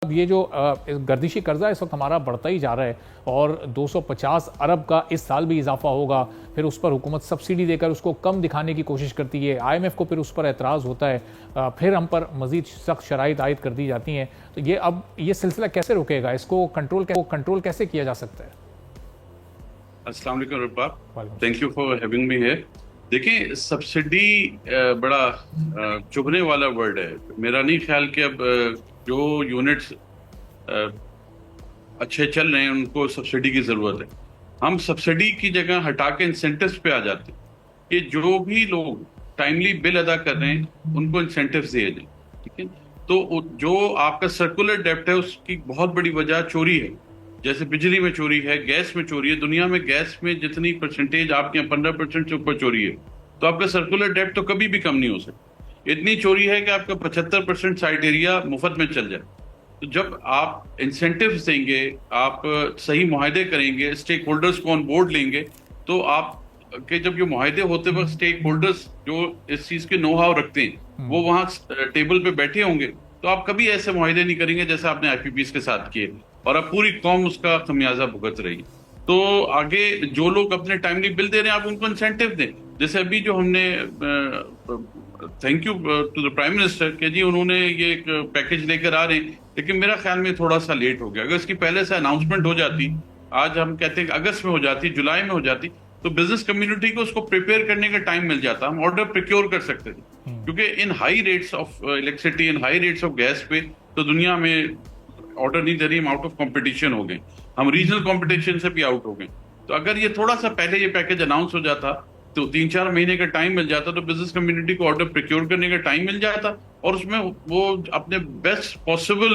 अब ये जो गर्दिशी कर्जा इस वक्त हमारा बढ़ता ही जा रहा है और 250 अरब का इस साल भी इजाफा होगा। फिर उस पर हुकूमत सब्सिडी देकर उसको कम दिखाने की कोशिश करती है, IMF को फिर उस पर एतराज़ होता है, फिर हम पर मज़ीद सख्त शराइत आयद कर दी जाती हैं। तो ये अब ये सिलसिला कैसे रुकेगा, इसको कंट्रोल कैसे किया जा सकता है? अस्सलाम वालेकुम Rupa, thank you for having me here. देखिए, सब्सिडी बड़ा चुभने वाला वर्ड है। मेरा नहीं ख्याल कि अब जो यूनिट्स अच्छे चल रहे हैं उनको सब्सिडी की जरूरत है। हम सब्सिडी की जगह हटा के इंसेंटिव्स पे आ जाते हैं कि जो भी लोग टाइमली बिल अदा कर रहे हैं उनको इंसेंटिव्स दिए जाए, ठीक है। तो जो आपका सर्कुलर डेब्ट है उसकी बहुत बड़ी वजह चोरी है। जैसे बिजली में चोरी है, गैस में चोरी है। दुनिया में गैस में जितनी परसेंटेज आपके यहाँ 15% से ऊपर चोरी है, तो आपका सर्कुलर डेब्ट तो कभी भी कम नहीं हो सकता। इतनी चोरी है कि आपका 75% साइट एरिया मुफ्त में चल जाए। तो जब आप इंसेंटिव्स देंगे, आप सही मुआहदे करेंगे, स्टेक होल्डर्स को ऑन बोर्ड लेंगे, तो आप के जब ये मुआहदे होते वक्त स्टेक होल्डर्स जो इस चीज के नो हाउ रखते हैं वो वहां टेबल पे बैठे होंगे, तो आप कभी ऐसे मुआहदे नहीं करेंगे जैसे आपने IPPs के साथ किए, और अब पूरी कौम उसका खमियाजा भुगत रही। तो आगे जो लोग अपने टाइमली बिल दे रहे हैं आप उनको इंसेंटिव दें। जैसे अभी जो हमने, thank you to the prime minister कि जी उन्होंने ये एक पैकेज लेकर आ रहे हैं, लेकिन मेरा ख्याल में थोड़ा सा लेट हो गया। अगर इसकी पहले से अनाउंसमेंट हो जाती, आज हम कहते हैं अगस्त में हो जाती, जुलाई में हो जाती, तो बिजनेस कम्युनिटी को उसको प्रिपेयर करने का टाइम मिल जाता, हम ऑर्डर प्रिक्योर कर सकते थे। क्योंकि इन high rates of electricity, in high rates of gas पे तो दुनिया में ऑर्डर नहीं दे रही, हम आउट ऑफ कंपटीशन हो गए, हम रीजनल कंपटीशन से भी आउट हो गए। तो अगर ये थोड़ा सा पहले ये पैकेज अनाउंस हो जाता तो 3-4 महीने का टाइम मिल जाता, तो बिजनेस कम्युनिटी को ऑर्डर प्रिक्योर करने का टाइम मिल जाता और उसमें वो अपने बेस्ट पॉसिबल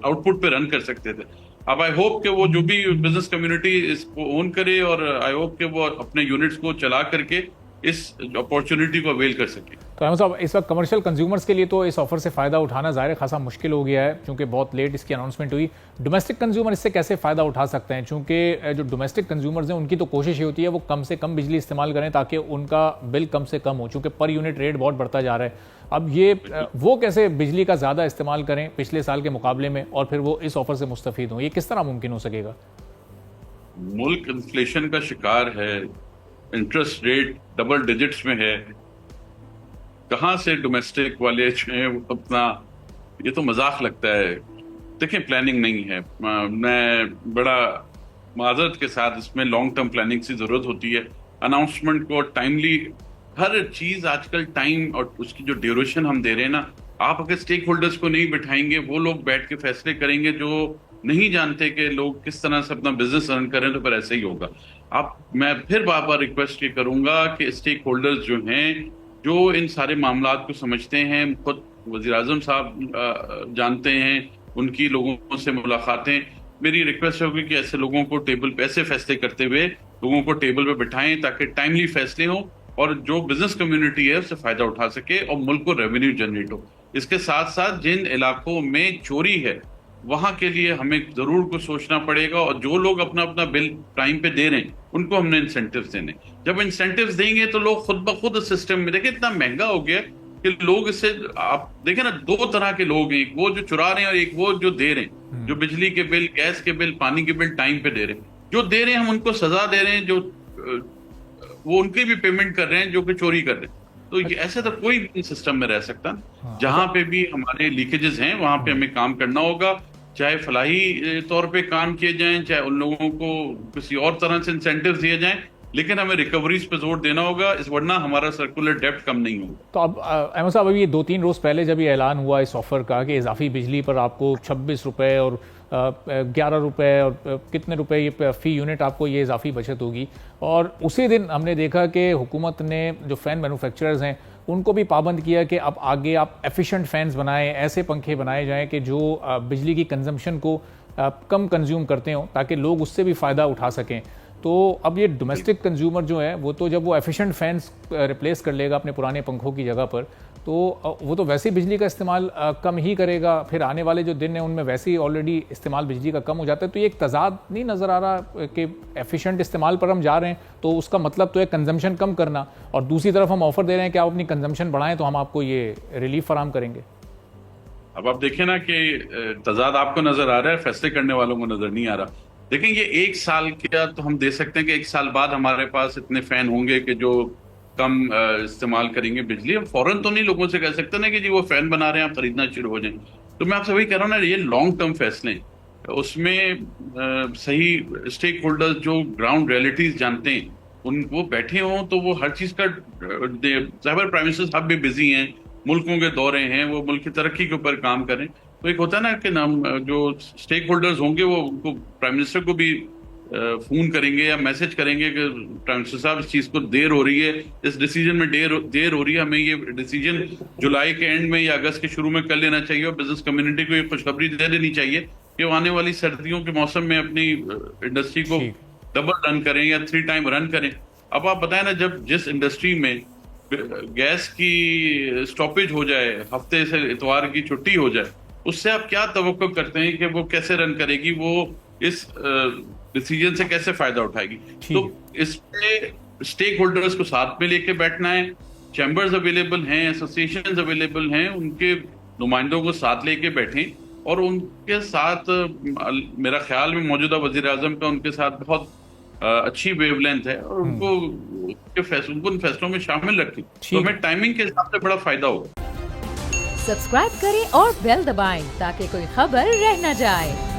आउटपुट पे रन कर सकते थे। अब आई होप कि वो जो भी बिजनेस कम्युनिटी इसको ओन करे, और आई होप कि वो अपने यूनिट्स को चला करके इस अपॉर्चुनिटी को अवेल कर सके। तो अहमद साहब, इस वक्त कमर्शियल कंज्यूमर्स के लिए तो इस ऑफर से फ़ायदा उठाना ज़ाहिर खासा मुश्किल हो गया है, क्योंकि बहुत लेट इसकी अनाउंसमेंट हुई। डोमेस्टिक कंज्यूमर इससे कैसे फ़ायदा उठा सकते हैं? चूँकि जो डोमेस्टिक कंज्यूमर्स हैं उनकी तो कोशिश ये होती है वो कम से कम बिजली इस्तेमाल करें ताकि उनका बिल कम से कम हो, चूँकि पर यूनिट रेट बहुत बढ़ता जा रहा है। अब ये वो कैसे बिजली का ज़्यादा इस्तेमाल करें पिछले साल के मुकाबले में और फिर वो इस ऑफर से मुस्तफ़ीद हों, ये किस तरह मुमकिन हो सकेगा? मुल्क इन्फ्लेशन का शिकार है, इंटरेस्ट रेट डबल डिजिट्स में है, कहां से डोमेस्टिक वाले जो हैं वो अपना, ये तो मजाक लगता है। देखिए, प्लानिंग नहीं है। मैं बड़ा माजरत के साथ, इसमें लॉन्ग टर्म प्लानिंग की जरूरत होती है। अनाउंसमेंट को टाइमली, हर चीज आजकल टाइम और उसकी जो ड्यूरेशन हम दे रहे हैं ना, आप अगर स्टेक होल्डर्स को नहीं बिठाएंगे, वो लोग बैठ के फैसले करेंगे जो नहीं जानते कि लोग किस तरह से अपना बिजनेस रन करें, तो फिर ऐसे ही होगा। मैं फिर बार बार रिक्वेस्ट ये करूंगा कि स्टेक होल्डर्स जो हैं, जो इन सारे मामलात को समझते हैं, खुद वज़ीर आज़म साहब जानते हैं, उनकी लोगों से मुलाकातें, मेरी रिक्वेस्ट होगी कि ऐसे लोगों को टेबल पे, ऐसे फैसले करते हुए लोगों को टेबल पे बिठाएं ताकि टाइमली फैसले हो और जो बिजनेस कम्युनिटी है उससे फायदा उठा सके और मुल्क को रेवेन्यू जनरेट हो। इसके साथ साथ जिन इलाकों में चोरी है वहां के लिए हमें जरूर कुछ सोचना पड़ेगा, और जो लोग अपना अपना बिल टाइम पे दे रहे हैं उनको हमने इंसेंटिव्स देने। जब इंसेंटिव्स देंगे तो लोग खुद ब खुद सिस्टम में, देखिए इतना महंगा हो गया कि लोग इससे, आप देखें ना, 2 तरह के लोग हैं, एक वो जो चुरा रहे हैं और एक वो जो दे रहे हैं, जो बिजली के बिल, गैस के बिल, पानी के बिल टाइम पे दे रहे हैं। जो दे रहे हैं हम उनको सजा दे रहे हैं, जो वो उनकी भी पेमेंट कर रहे हैं जो कि चोरी कर रहे हैं। तो ये ऐसे तो कोई भी सिस्टम में रह सकता। जहां पे भी हमारे लीकेजेस हैं वहां पे हमें काम करना होगा, चाहे फलाही तौर पे काम किए जाएं, चाहे उन लोगों को किसी और तरह से इंसेंटिव दिए जाएं, लेकिन हमें रिकवरीज पे जोर देना होगा, इस वरना हमारा सर्कुलर डेब्ट कम नहीं होगा। तो अब अहमद साहब, अभी 2-3 रोज़ पहले जब ये ऐलान हुआ इस ऑफ़र का कि इजाफी बिजली पर आपको 26 रुपये और 11 रुपये और कितने रुपए ये फ़ी यूनिट आपको ये इजाफी बचत होगी, और उसी दिन हमने देखा कि हुकूमत ने जो फ़ैन मैन्युफैक्चरर्स हैं उनको भी पाबंद किया कि अब आगे आप एफिशिएंट फ़ैन्स बनाएं, ऐसे पंखे बनाए जाएं कि जो बिजली की कंजम्पशन को कम कंज्यूम करते हों ताकि लोग उससे भी फ़ायदा उठा सकें। तो अब ये डोमेस्टिक कंज्यूमर जो है वो तो जब वो एफिशिएंट फैंस रिप्लेस कर लेगा अपने पुराने पंखों की जगह पर, तो वो तो वैसे ही बिजली का इस्तेमाल कम ही करेगा। फिर आने वाले जो दिन हैं उनमें वैसे ही ऑलरेडी इस्तेमाल बिजली का कम हो जाता है। तो ये एक तजाद नहीं नज़र आ रहा कि एफिशिएंट इस्तेमाल पर हम जा रहे हैं तो उसका मतलब तो है कंजम्पशन कम करना, और दूसरी तरफ हम ऑफर दे रहे हैं कि आप अपनी कंजम्पशन बढ़ाएं तो हम आपको ये रिलीफ फराहम करेंगे। अब आप देखें ना कि तजाद आपको नजर आ रहा है, फैसले करने वालों को नजर नहीं आ रहा। देखें ये एक साल क्या तो हम दे सकते हैं कि एक साल बाद हमारे पास इतने फैन होंगे कि जो कम इस्तेमाल करेंगे बिजली। हम फौरन तो नहीं लोगों से कह सकते ना कि जी वो फैन बना रहे हैं आप खरीदना शुरू हो जाए। तो मैं आपसे वही कह रहा हूँ ना, ये लॉन्ग टर्म फैसले हैं। उसमें सही स्टेक होल्डर्स जो ग्राउंड रियलिटीज जानते हैं वो बैठे हों तो वो हर चीज का साइबर प्राइम मिनिस्टर साहब भी बिजी हैं, मुल्कों के दौरे हैं, वो मुल्क की तरक्की के ऊपर काम करें। तो एक होता है ना कि नाम जो स्टेक होल्डर्स होंगे वो उनको प्राइम मिनिस्टर को भी फोन करेंगे या मैसेज करेंगे कि प्राइम मिनिस्टर साहब इस चीज को देर हो रही है, इस डिसीजन में देर हो रही है, हमें ये डिसीजन जुलाई के एंड में या अगस्त के शुरू में कर लेना चाहिए और बिजनेस कम्युनिटी को ये खुशखबरी दे देनी चाहिए कि वो आने वाली सर्दियों के मौसम में अपनी इंडस्ट्री को डबल रन करें या 3 टाइम रन करें। अब आप बताएं ना, जब जिस इंडस्ट्री में गैस की स्टॉपेज हो जाए, हफ्ते से इतवार की छुट्टी हो जाए, उससे आप क्या तवक्को करते हैं कि वो कैसे रन करेगी, वो इस डिसीजन से कैसे फायदा उठाएगी। तो इसमें स्टेक होल्डर्स को साथ में लेके बैठना है, चैम्बर्स अवेलेबल हैं, एसोसिएशंस अवेलेबल हैं, उनके नुमाइंदों को साथ लेके बैठें और उनके साथ मेरा ख्याल में मौजूदा वजीर आजम का उनके साथ बहुत अच्छी वेवलेंथ है और उनको उन फैसलों में शामिल रखें तो हमें टाइमिंग के हिसाब से बड़ा फायदा होगा। सब्सक्राइब करें और बेल दबाएं ताकि कोई खबर रह न जाए।